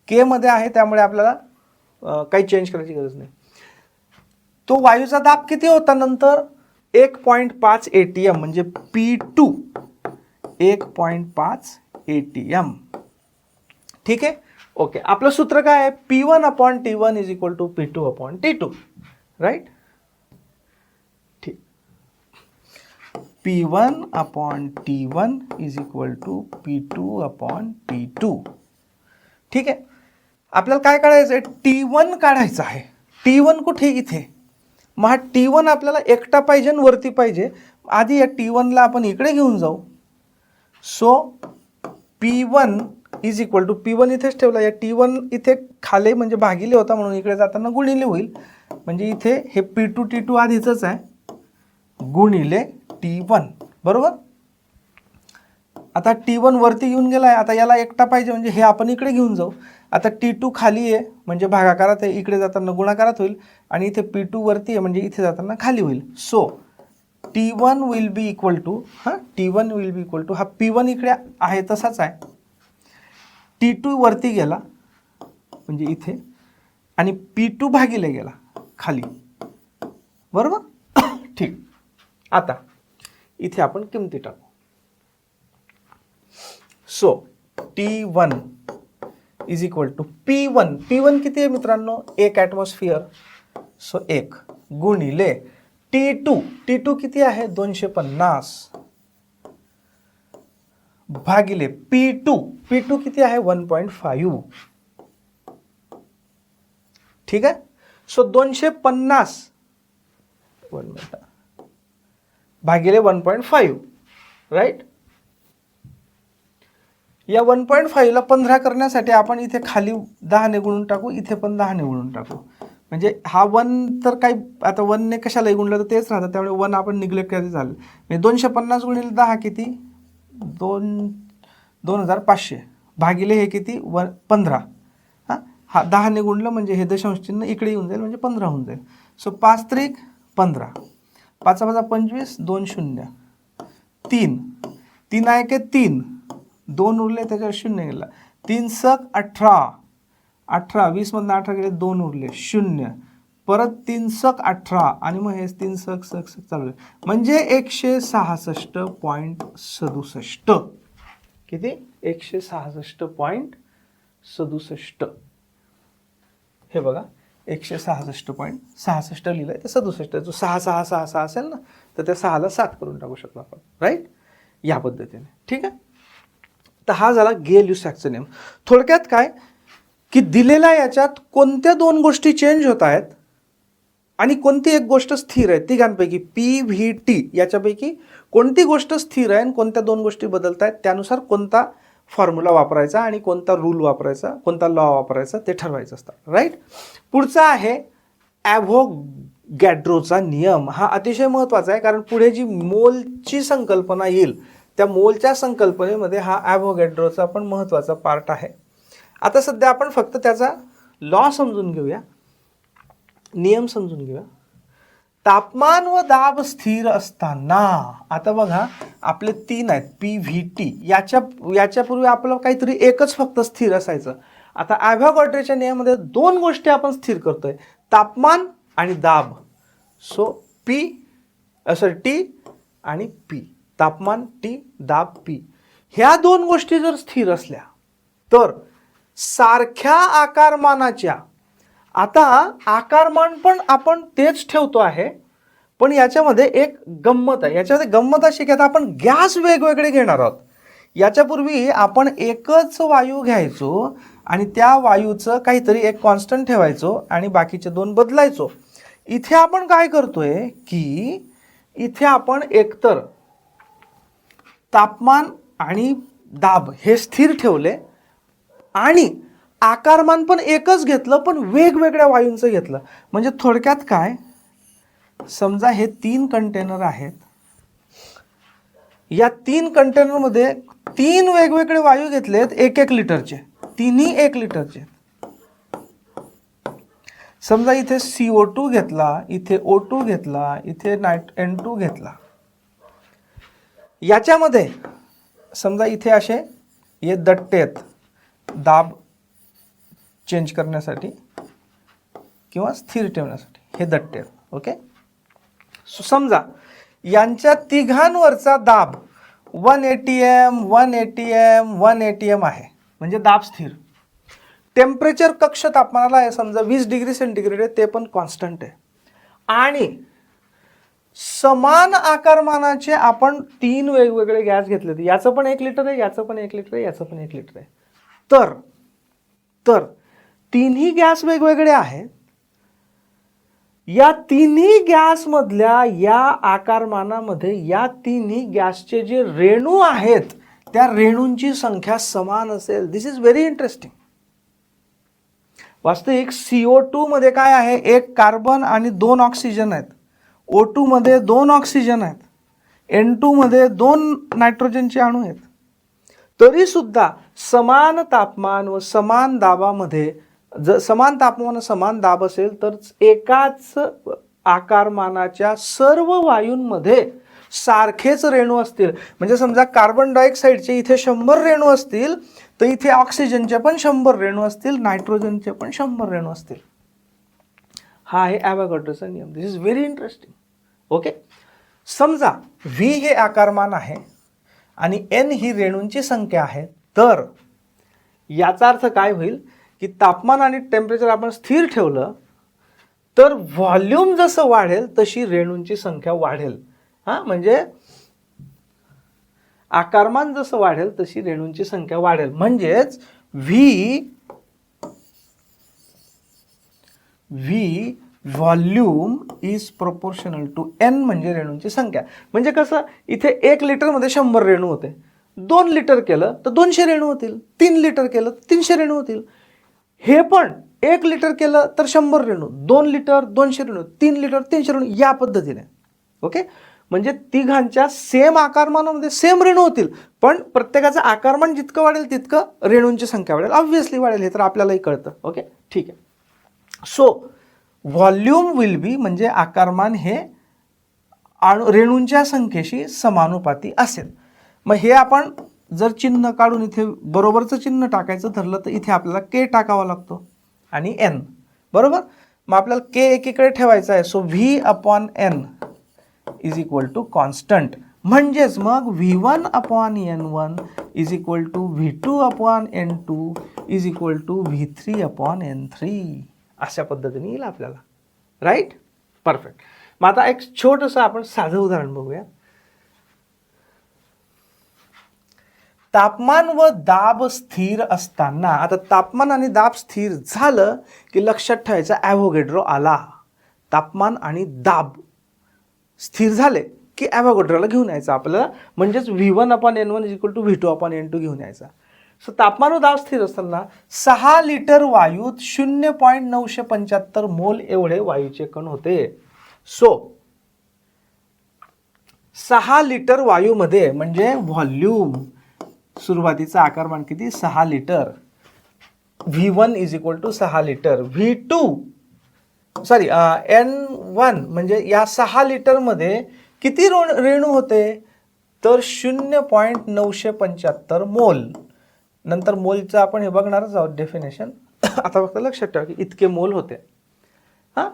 K मध्ये आहे त्यामुळे आपल्याला काही चेंज करायची गरज नाही. तो वायूचा दाब किती होता नंतर? 1.5 ATM म्हणजे P2 1.5 ATM. ठीक आहे. ओके, आपलं सूत्र काय आहे? P1/T1 is equal to P2/T2. Right. ठीक. P1/T1 is equal to P2/T2. ठीक आहे. आपल्याला काय काढायचं आहे? T1 काढायचं आहे. T1 कुठे? इथे. मग हा T1 आपल्याला एकटा पाहिजे आणि वरती पाहिजे. आधी या T1ला आपण इकडे घेऊन जाऊ. So P1 is equal to P1 इथेच ठेवला, या T1 इथे खाली म्हणजे भागिले होता म्हणून इकडे जाताना गुणिले होईल. म्हणजे इथे हे P2 T2 आधीच आहे गुणिले T1. बरोबर. आता T1 वरती घेऊन गेलाय, आता याला एकटा पाहिजे म्हणजे हे आपण इकडे घेऊन जाऊ. आता T2 खाली आहे म्हणजे भागाकारात आहे, इकडे जाताना गुणाकारात होईल, आणि इथे P2 वरती आहे म्हणजे इथे जाताना खाली होईल. So T1 will be equal to T1 will be equal to हा P1 इकडे आहे तसाच आहे, T2 वरती गेला म्हणजे इथे, आणि P2 भागिले गेला खाली. बरोबर. ठीक. आता इथे आपण किमती टाकू. So T1 is equal to P1 किती आहे मित्रांनो? 1 ॲटमॉस्फिअर. सो 1 गुणिले T2 किती आहे 250 भागिले P2 किती आहे 1.5. ठीक आहे. सो 250 भागिले 1.5 राईट. या 1.5 ला 15 करण्यासाठी आपण इथे खाली 10 ने गुणून टाकू, इथे पण 10 ने गुणून टाकू. म्हणजे हा 1 तर काही आता 1 ने कशालाही गुणलं तर तेच राहतं, त्यामुळे 1 आपण निग्लेक्ट करायचं झालं. म्हणजे 250 गुणिले 10 किती 2500 भागिले हे किती 15. हा 10 ने गुणलं म्हणजे हे दशांश चिन्ह इकडे येऊन जाईल, म्हणजे 15 होऊन जाईल. सो 5 त्रिक 15, 5 × 25 2 0 3 3 आहे की 3 2 उरले त्याच्यावर 0 गेला. 3 सक 18 18 20 मधून 18 गेले 2 उरले 0 परत 3 सक 18 आणि मग हे 3 सक चालू आहे, म्हणजे 166.67. किती 166.67. हे बघा 166.66 लिहिलंय तर 67 जो 6 6 6 6 असेल ना तर त्या 6 ला 7 करून टाकू शकतो आपण राईट या पद्धतीने. ठीक आहे. तर हा झाला गे-ल्युसॅक्सचा नियम. थोडक्यात काय की दिलेल्या याच्यात कोणत्या दोन गोष्टी चेंज होत आहेत आणि कोणती एक गोष्ट स्थिर आहे, तिघांपैकी PVT याच्यापैकी कोणती गोष्ट स्थिर आहे आणि कोणत्या दोन गोष्टी बदलत आहेत, त्यानुसार कोणता फॉर्म्युला वापरायचा आणि कोणता रूल वापरायचा, कोणता लॉ वापरायचा ते ठरवायचं असतं राईट. पुढचा आहे ॲव्होगॅड्रोचा नियम. हा अतिशय महत्त्वाचा आहे, कारण पुढे जी मोलची संकल्पना येईल त्या मोलच्या संकल्पनेमध्ये हा ॲव्होगॅड्रोचा पण महत्त्वाचा पार्ट आहे. आता सध्या आपण फक्त त्याचा लॉ समजून घेऊया, नियम समजून घेऊया. तापमान व दाब स्थिर असताना, आता बघा आपले 3 आहेत PVT, याच्यापूर्वी आपलं काहीतरी एकच फक्त स्थिर असायचं. आता ॲव्होगॅड्रोच्या नियमामध्ये दोन गोष्टी आपण स्थिर करतोय, तापमान आणि दाब. सो T आणि P, तापमान T दाब P, ह्या दोन गोष्टी जर स्थिर असल्या तर सारख्या आकारमानाच्या, आता आकारमान पण आपण तेच ठेवतो आहे, पण याच्यामध्ये एक गंमत आहे. याच्यामध्ये गंमत अशी की आता आपण गॅस वेगवेगळे घेणार आहोत. याच्यापूर्वी आपण एकच वायू घ्यायचो आणि त्या वायूचं काहीतरी एक कॉन्स्टंट ठेवायचो आणि बाकीचे दोन बदलायचो. इथे आपण काय करतोय की इथे आपण एकतर तापमान आणि दाब हे स्थिर ठेवले आणि आकारमान पण एकच घेतलं पण वेगवेगळ्या वायूंचं घेतलं. म्हणजे थोडक्यात काय, समजा हे 3 कंटेनर आहेत, या 3 कंटेनरमध्ये 3 वेगवेगळे वायू घेतलेत 1-1 लिटरचे, तिन्ही 1 लिटरचे. समजा इथे CO2 घेतला, इथे O2 घेतला, इथे N2 घेतला. याच्यामध्ये समजा इथे असे हे दट्टे आहेत दाब चेंज करण्यासाठी किंवा स्थिर ठेवण्यासाठी, हे दट्टे आहेत. ओके. समजा यांच्या तिघांवरचा दाब 1 atm 1 atm 1 atm आहे, म्हणजे दाब स्थिर. टेम्परेचर कक्ष तापमानाला आहे समजा 20 डिग्री सेंटीग्रेड आहे, ते पण कॉन्स्टंट आहे. आणि समान आकारमानाचे आपण 3 वेगवेगळे गॅस घेतले, याचं पण 1 लिटर आहे, याचं पण 1 लिटर आहे, याचं पण 1 लिटर आहे. तर तिन्ही गॅस वेगवेगळे आहेत. या तिन्ही गॅसमधल्या या आकारमानामध्ये या तिन्ही गॅसचे जे रेणू आहेत त्या रेणूंची संख्या समान असेल. दिस इज व्हेरी इंटरेस्टिंग. वास्तविक CO2 मध्ये काय आहे, 1 कार्बन आणि 2 ऑक्सिजन आहेत. O2 मध्ये 2 ऑक्सिजन आहेत. N2 मध्ये 2 नायट्रोजनचे अणू आहेत. तरी सुद्धा समान तापमान व समान दाबामध्ये, जर समान तापमान व समान दाब असेल तर एकाच आकारमानाच्या सर्व वायूंमध्ये सारखेच रेणू असतील. म्हणजे समजा कार्बन डायऑक्साईडचे इथे 100 रेणू असतील तर इथे ऑक्सिजनचे पण 100 रेणू असतील, नायट्रोजनचे पण 100 रेणू असतील. हा आहे ॲव्होगॅड्रोचा नियम. दिस इज व्हेरी इंटरेस्टिंग. ओके. समजा V हे आकारमान आहे आणि N ही रेणूंची संख्या आहे, तर याचा अर्थ काय होईल की तापमान आणि टेम्परेचर आपण स्थिर ठेवलं तर व्हॉल्यूम जसं वाढेल तशी रेणूंची संख्या वाढेल. हां, म्हणजे आकारमान जसं वाढेल तशी रेणूंची संख्या वाढेल. म्हणजेच V volume is proportional to N म्हणजे रेणूंची संख्या. म्हणजे कसं, इथे 1 लिटरमध्ये 100 रेणू होते. 2 लिटर केलं तर 200 रेणू होतील. 3 लिटर केलं तर 300 रेणू होतील. हे पण 1 लिटर केलं तर 100 रेणू, 2 लिटर 200 रेणू, 3 लिटर 300 रेणू, या पद्धतीने. ओके, म्हणजे तिघांच्या सेम आकारमानामध्ये सेम रेणू होतील, पण प्रत्येकाचं आकारमान जितकं वाढेल तितकं रेणूंची संख्या वाढेल. ऑब्व्हियसली वाढेल, हे तर आपल्यालाही कळतं. ओके, ठीक आहे. सो व्हॉल्यूम विल बी म्हणजे आकारमान हे रेणूंच्या संख्येशी समानुपाती असेल. मग हे आपण जर चिन्ह काढून इथे बरोबरचं चिन्ह टाकायचं ठरलं तर इथे आपल्याला के टाकावा लागतो आणि एन. बरोबर, मग आपल्याला के एकीकडे ठेवायचा आहे. So V/N is equal to constant. म्हणजेच मग V1/N1 is equal to V2/N2 is equal to V3/N3. अशा पद्धतीने येईल आपल्याला. Right, perfect. मग आता एक छोटंसं आपण साधं उदाहरण बघूया. तापमान व दाब स्थिर असताना, आता तापमान आणि दाब स्थिर झालं की लक्षात ठेवायचं ॲव्होगॅड्रो आला. तापमान आणि दाब स्थिर झाले की ॲव्होगॅड्रोला घेऊन यायचं आपल्याला. म्हणजेच V1/N1 is equal to V2/N2 घेऊन यायचा. सो तापमान व दाब स्थिर असताना 6 लिटर वायूत 0.975 मोल एवढे वायूचे कण होते. सो 6 लिटर वायूमध्ये म्हणजे व्हॉल्यूम, सुरुवातीचा आकारमान किती, 6 litre. V1 is equal to 6 litre. N1 म्हणजे या 6 लिटरमध्ये किती रेणू होते, तर 0.975 मोल. नंतर मोलचं आपण हे बघणारच आहोत डेफिनेशन. आता फक्त लक्षात ठेवा की इतके मोल होते. हां,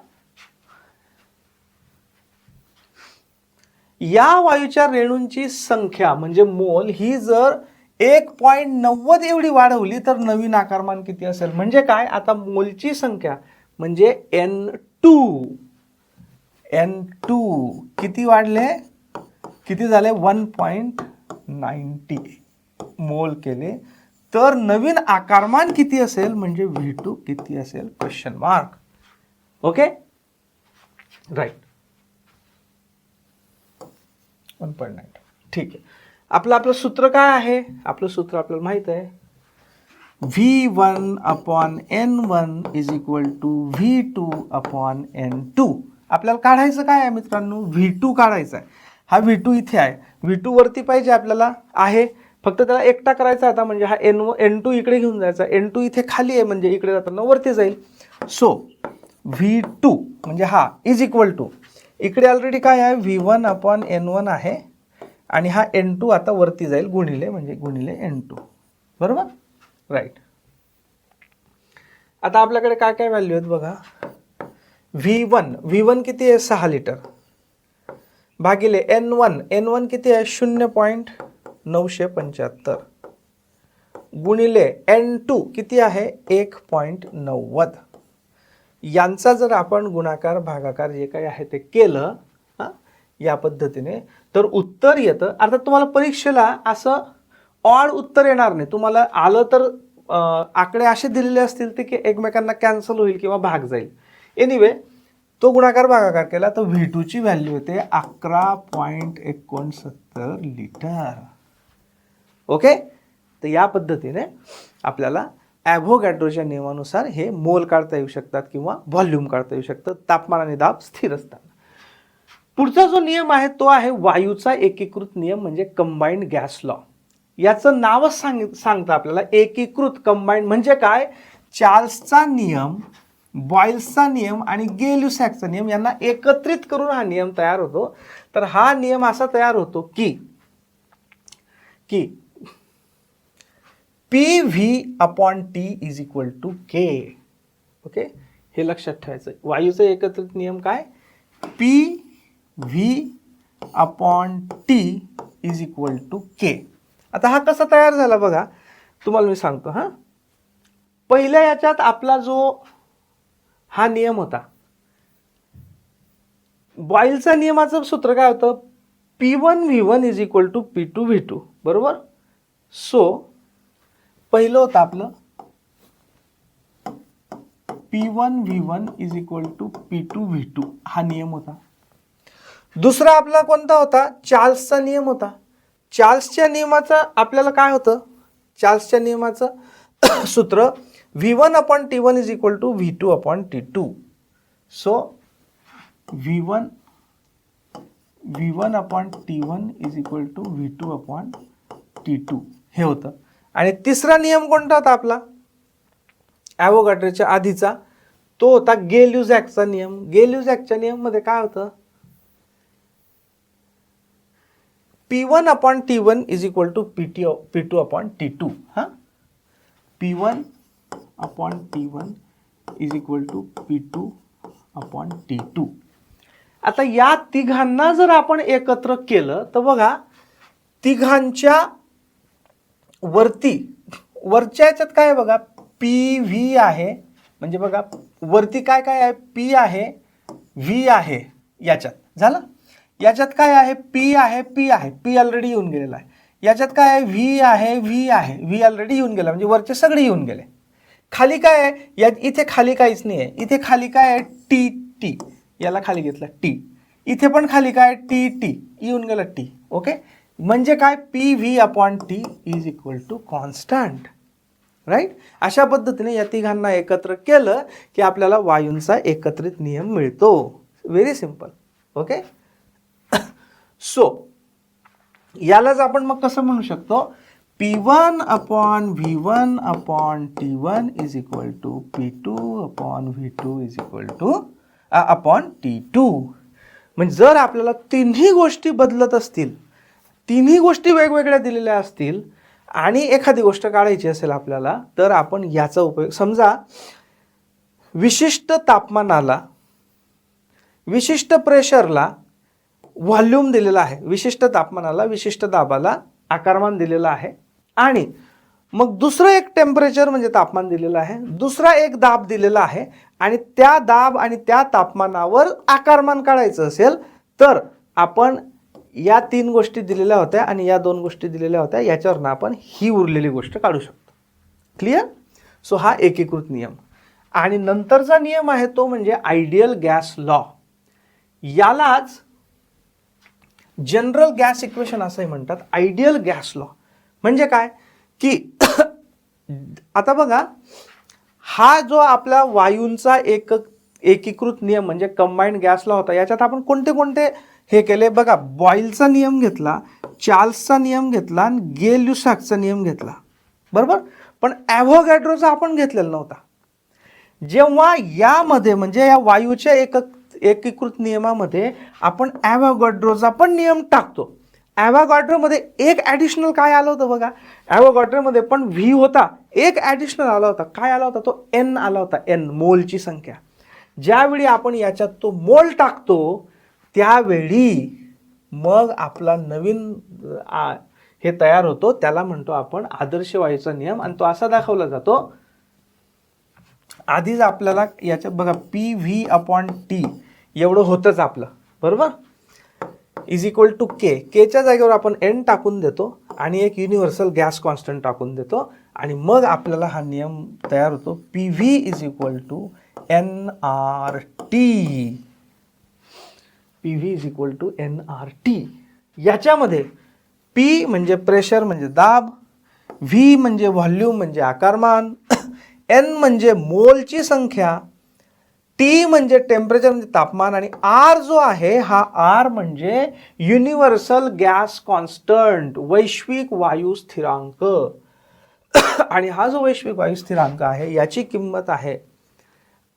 या वायूच्या रेणूंची संख्या म्हणजे मोल ही जर 1.90 एवढी वाढवली तर नवीन आकारमान किती असेल. म्हणजे काय, आता मोलची संख्या म्हणजे N2 किती वाढले, किती झाले, 1.90 मोल केले, तर नवीन आकारमान किती असेल म्हणजे V2 किती असेल, क्वेश्चन मार्क. Okay, right, 1.90. ठीक आहे. आपलं सूत्र काय आहे, आपलं सूत्र आपल्याला माहित आहे. V1/N1 is equal to V2/N2. आपल्याला काढायचं काय आहे मित्रांनो, V2 काढायचा आहे. हा V2 इथे आहे, V2 वरती पाहिजे आपल्याला, आहे फक्त त्याला एकटा करायचा आता. म्हणजे हा N2 इकडे घेऊन जायचा, N2 इथे खाली आहे म्हणजे इकडे जाताना वरती जाईल. सो V2 म्हणजे हा इज इक्वल टू, इकडे ऑलरेडी काय आहे, V1/N1 आहे आणि हा N2 आता वरती जाईल, गुणिले म्हणजे गुणिले N2. बरोबर, राईट. आता आपल्याकडे काय काय व्हॅल्यू आहेत बघा. V1 किती आहे, 6 लिटर, भागिले N1 किती आहे, 0.975, गुणिले N2 किती आहे, 1.90. यांचा जर आपण गुणाकार भागाकार जे काही आहे ते केलं या पद्धतीने तर उत्तर येतं. अर्थात तुम्हाला परीक्षेला असं ऑड उत्तर येणार नाही. तुम्हाला आलं तर आकडे असे दिलेले असतील ते की एकमेकांना कॅन्सल होईल किंवा भाग जाईल. एनिवे, तो गुणाकार भागाकार केला तर V2 ची व्हॅल्यू येते 11.69 लिटर. ओके, तर या पद्धतीने आपल्याला ॲव्होगॅड्रोच्या नियमानुसार हे मोल काढता येऊ शकतात किंवा व्हॉल्यूम काढता येऊ शकतं तापमान आणि दाब स्थिर असताना. पुढचा जो नियम आहे तो आहे वायूचा एकीकृत नियम म्हणजे कंबाइंड गॅस लॉ. याचं नावच सांगतं आपल्याला एकीकृत. कंबाइंड म्हणजे काय, चार्ल्सचा नियम, बॉयल्सचा नियम आणि गे-लुसॅकचा नियम यांना एकत्रित करून हा नियम तयार होतो. तर हा नियम असा तयार होतो की PV/T is equal to K. Okay, हे लक्षात ठेवायचं. वायूचा एकत्रित नियम काय, PV/T is equal to K. आता हा कसा तयार झाला बघा, तुम्हाला मी सांगतो. पहिल्या याच्यात आपला जो हा नियम होता बॉईलचा नियमाचं सूत्र काय होतं, P1V1 is equal to P2V2, बरोबर. सो पहिलं होतं आपलं P1V1 is equal to P2V2, हा नियम होता. दुसरा आपला कोणता होता, चार्ल्सचा नियम होता. चार्ल्सच्या नियमाचं आपल्याला काय होतं, चार्ल्सच्या नियमाचं सूत्र V1/T1 is equal to V2/T2. So V1/T1 is equal to V2/T2 हे होतं. आणि तिसरा नियम कोणता होता आपला ॲव्होगाड्रोच्या आधीचा, तो होता गे-ल्युसॅकचा नियम. गे-ल्युसॅकच्या नियममध्ये काय होतं, P1/T1 is equal to P2/T2. हां, P1/T1 is equal to P2/T2. आता या तिघांना जर आपण एकत्र केलं तर बघा, तिघांच्या वरच्या याच्यात काय आहे बघा, PV आहे, म्हणजे बघा वरती काय काय आहे, P आहे, V आहे, याच्यात झालं. याच्यात काय आहे, P आहे, P आहे, P ऑलरेडी येऊन गेलेला आहे. याच्यात काय आहे, V आहे, V आहे, V ऑलरेडी येऊन गेला, म्हणजे वरचे सगळे येऊन गेले. खाली काय आहे, या इथे खाली काहीच नाही आहे. इथे खाली काय आहे, T, याला खाली घेतला T. इथे पण खाली काय, T येऊन गेला T. ओके, म्हणजे काय, PV/T is equal to constant, right. अशा पद्धतीने या तिघांना एकत्र केलं की आपल्याला वायूंचा एकत्रित नियम मिळतो. Very simple. ओके, सो यालाच आपण मग कसं म्हणू शकतो, P1/V1/T1 is equal to P2/V2 is equal to T2. म्हणजे जर आपल्याला तिन्ही गोष्टी बदलत असतील, तिन्ही गोष्टी वेगवेगळ्या दिलेल्या असतील आणि एखादी गोष्ट काढायची असेल आपल्याला, तर आपण याचा उपयोग, समजा विशिष्ट तापमानाला, विशिष्ट प्रेशरला व्हॉल्यूम दिलेला आहे, विशिष्ट तापमानाला, विशिष्ट दाबाला आकारमान दिलेलं आहे, आणि मग दुसरं एक टेम्परेचर म्हणजे तापमान दिलेलं आहे, दुसरा एक दाब दिलेला आहे, आणि त्या दाब आणि त्या तापमानावर आकारमान काढायचं असेल तर आपण या तीन गोष्टी दिलेल्या होत्या आणि या दोन गोष्टी दिलेल्या होत्या, याच्यावरनं आपण ही उरलेली गोष्ट काढू शकतो. क्लिअर. सो हा एकीकृत नियम. आणि नंतरचा नियम आहे तो म्हणजे आयडियल गॅस लॉ. यालाच जनरल गॅस इक्वेशन असंही म्हणतात. आयडियल गॅस लॉ म्हणजे काय की आता बघा, हा जो आपला वायूंचा एकीकृत नियम म्हणजे कंबाईंड गॅस लॉ होता, याच्यात आपण कोणते कोणते हे केले बघा, बॉईलचा नियम घेतला, चार्ल्सचा नियम घेतला आणि गे-ल्युसॅकचा नियम घेतला, बरोबर. पण ॲव्होगाड्रोचा आपण घेतलेला नव्हता. जेव्हा यामध्ये म्हणजे या वायूच्या एकीकृत नियमामध्ये आपण ॲव्होगाड्रोचा पण नियम टाकतो, ॲव्होगाड्रोमध्ये एक ॲडिशनल काय आलं होतं बघा, ॲव्होगाड्रोमध्ये पण व्ही होता, एक ॲडिशनल आला होता. काय आला होता तो, एन आला होता, एन मोलची संख्या. ज्यावेळी आपण याच्यात तो मोल टाकतो त्यावेळी मग आपला नवीन हे तयार होतो, त्याला म्हणतो आपण आदर्श वायूचा नियम. आणि तो असा दाखवला जातो, आधीच आपल्याला याच्यात बघा PV/T एवढं होतंच आपलं, बरोबर, इज इक्वल टू केच्या जागेवर आपण एन टाकून देतो आणि एक युनिव्हर्सल गॅस कॉन्स्टंट टाकून देतो, आणि मग आपल्याला हा नियम तयार होतो, PV is equal to nRT. PV is equal to nRT. याच्यामध्ये P म्हणजे प्रेशर म्हणजे दाब, V म्हणजे व्हॉल्यूम म्हणजे आकारमान, N म्हणजे मोलची संख्या, T म्हणजे टेम्परेचर म्हणजे तापमान, आणि R जो आहे हा R म्हणजे युनिव्हर्सल गॅस कॉन्स्टंट, वैश्विक वायू स्थिरांक. आणि हा जो वैश्विक वायू स्थिरांक आहे याची किंमत आहे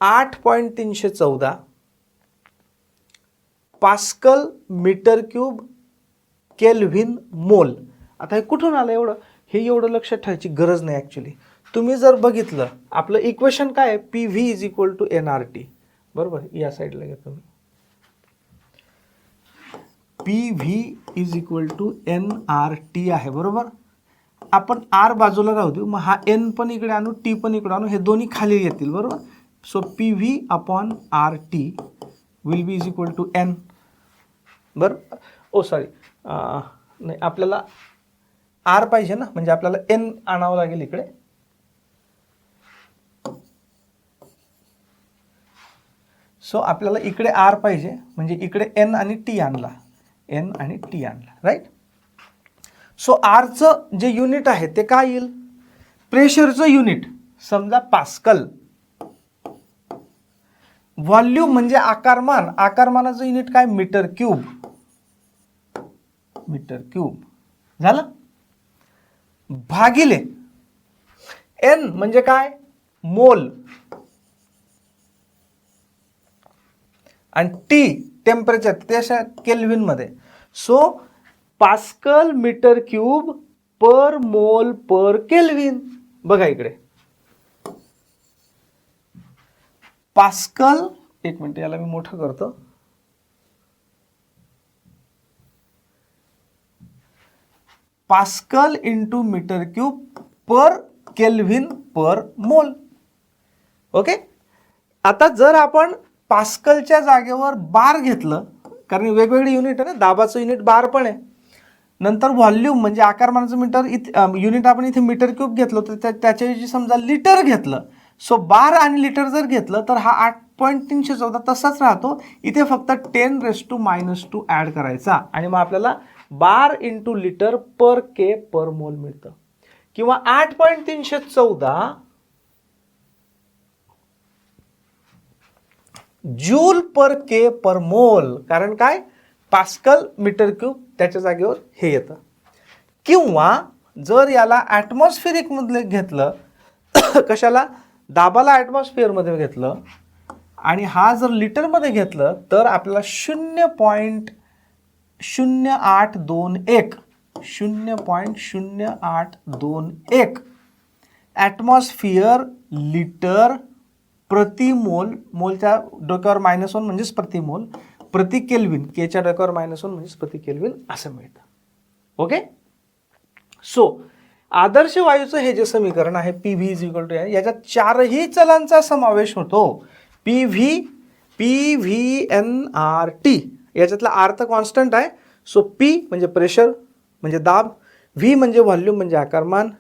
8.314 पास्कल मीटर क्यूब केल्व्हिन मोल. आता हे कुठून आलं एवढं, हे एवढं लक्षात ठेवायची गरज नाही ॲक्च्युली. तुम्ही जर बघितलं आपलं इक्वेशन काय आहे, PV is equal to nRT, बरोबर. या साईडला घ्या तुम्ही, PV is equal to nRT आहे, बरोबर. आपण R बाजूला राहू देऊ, मग हा N पण इकडे आणू, T पण इकडे आणू, हे दोन्ही खाली येतील, बरोबर. So PV/RT will be is equal to N. बरं. ओ सॉरी, नाही, आपल्याला आर पाहिजे ना, म्हणजे आपल्याला एन आणावं लागेल इकडे. सो आपल्याला इकडे आर पाहिजे, म्हणजे इकडे एन आणि टी आणला, एन आणि टी आणला, राईट. सो आरचं जे युनिट आहे ते काय येईल, प्रेशरचं युनिट, समजा पास्कल. व्हॉल्यूम म्हणजे आकारमान, आकारमानाचं युनिट काय, मीटर क्यूब, मीटर क्यूब झालं. भागिले एन म्हणजे काय, मोल, आणि टी टेम्परेचर, ते अशा केल्विन मध्ये. सो पास्कल मीटर क्यूब पर मोल पर केल्विन. बघा इकडे पास्कल, एक मिनिट याला मी मोठं करतो. Pascal into metre cube per kelvin per mole. Okay. आता जर आपण पास्कलच्या जागेवर बार घेतलं, कारण वेगवेगळे युनिट आहे ना, दाबाचं युनिट बार पण आहे. नंतर व्हॉल्यूम म्हणजे आकारमानाचं मीटर युनिट आपण इथे मीटर क्यूब घेतलं, तर त्याच्याऐवजी समजा लिटर घेतलं. सो बार आणि लिटर जर घेतलं तर हा 8.314 तसाच राहतो. इथे फक्त 10⁻² ॲड करायचा आणि मग आपल्याला बार इंटू लिटर पर के पर मोल मिळतं. किंवा 8.314 जूल पर के पर मोल, कारण काय, पास्कल मीटर क्यूब त्याच्या जागेवर हे येतं. किंवा जर याला ॲटमॉस्फेरिक मध्ये घेतलं, कशाला, दाबाला ॲटमॉस्फिअर मध्ये घेतलं, आणि हा जर लिटर मध्ये घेतलं तर आपल्याला 0.0821 0.0821 ॲटमॉस्फिअर लिटर प्रति मोल, मोलच्या डोक्यावर -1 म्हणजेच प्रति मोल, प्रति केल्विन, केच्या डोक्यावर -1 म्हणजेच प्रति केल्विन असं मिळतं. ओके. सो आदर्श वायूचं हे जे समीकरण आहे PV = याच्यात चारही चलांचा समावेश होतो. PV, PVNRT, याच्यातला R तर कॉन्स्टंट आहे. सो P म्हणजे प्रेशर म्हणजे दाब, V म्हणजे व्हॉल्यूम म्हणजे आकारमान,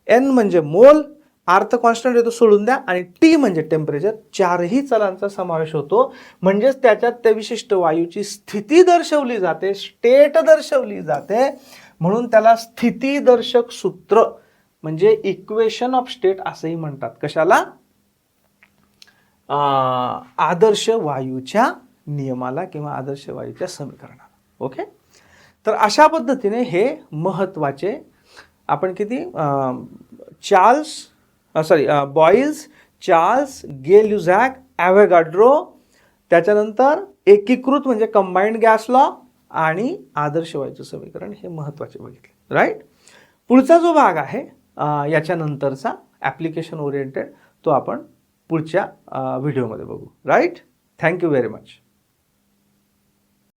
N म्हणजे मोल, R तर कॉन्स्टंट येतो सोडून द्या, आणि T म्हणजे टेम्परेचर. चारही चलांचा समावेश होतो. म्हणजेच त्याच्यात त्या विशिष्ट वायूची स्थिती दर्शवली जाते, स्टेट दर्शवली जाते. म्हणून त्याला स्थितीदर्शक सूत्र म्हणजे इक्वेशन ऑफ स्टेट असंही म्हणतात. कशाला, आदर्श वायूच्या नियमाला किंवा आदर्श वायूच्या समीकरणाला. ओके. तर अशा पद्धतीने हे महत्त्वाचे आपण किती बॉइल्स, चार्ल्स, गे-ल्युसॅक, ॲव्होगाड्रो, त्याच्यानंतर एकीकृत म्हणजे कंबाईंड गॅस लॉ आणि आदर्श वायूचं समीकरण, हे महत्त्वाचे बघितले, राईट. पुढचा जो भाग आहे याच्यानंतरचा ॲप्लिकेशन ओरिएंटेड, तो आपण पुढच्या व्हिडिओमध्ये बघू, राईट. Thank you very much.